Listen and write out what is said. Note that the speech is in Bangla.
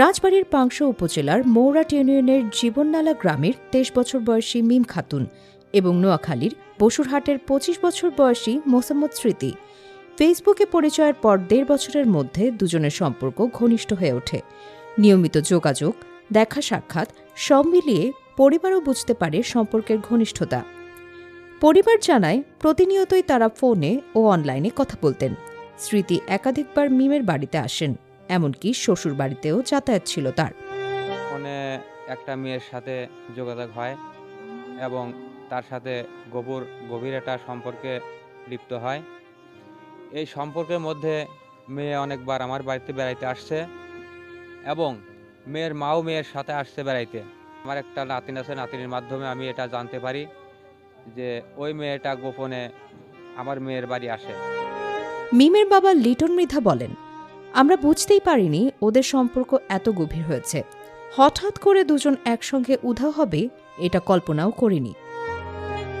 রাজবাড়ীর পাংশা উপজেলার মৌরাট ইউনিয়নের জীবননালা গ্রামের ২৩ বছর বয়সী মিম খাতুন এবং নোয়াখালীর বসুরহাটের ২৫ বছর বয়সী মোসাম্মদ স্মৃতি ফেসবুকে পরিচয়ের পর ১.৫ বছরের মধ্যে দুজনের সম্পর্ক ঘনিষ্ঠ হয়ে ওঠে। নিয়মিত যোগাযোগ, দেখা সাক্ষাৎ সব মিলিয়ে পরিবারও বুঝতে পারে সম্পর্কের ঘনিষ্ঠতা। পরিবার জানায় প্রতিনিয়তই তারা ফোনে ও অনলাইনে কথা বলতেন। স্মৃতি একাধিকবার মিমের বাড়িতে আসেন, এমনকি শ্বশুর বাড়িতেও যাতায়াত ছিল তার। ফোনে একটা মেয়ের সাথে যোগাযোগ হয় এবং তার সাথে গভীর একটা সম্পর্কে লিপ্ত হয়। এই সম্পর্কের মধ্যে মেয়ে অনেকবার আমার বাড়িতে বেড়াইতে আসছে এবং মেয়ের মাও মেয়ের সাথে আসছে বেড়াইতে। আমার একটা নাতিন আছে, নাতিনের মাধ্যমে আমি এটা জানতে পারি যে ওই মেয়েটা গোপনে আমার মেয়ের বাড়ি আসে। মিমের বাবা লিটন মৃধা বলেন, আমরা বুঝতেই পারিনি ওদের সম্পর্ক এত গভীর হয়েছে। হঠাৎ করে দুজন একসঙ্গে উধাও হবে এটা কল্পনাও করিনি।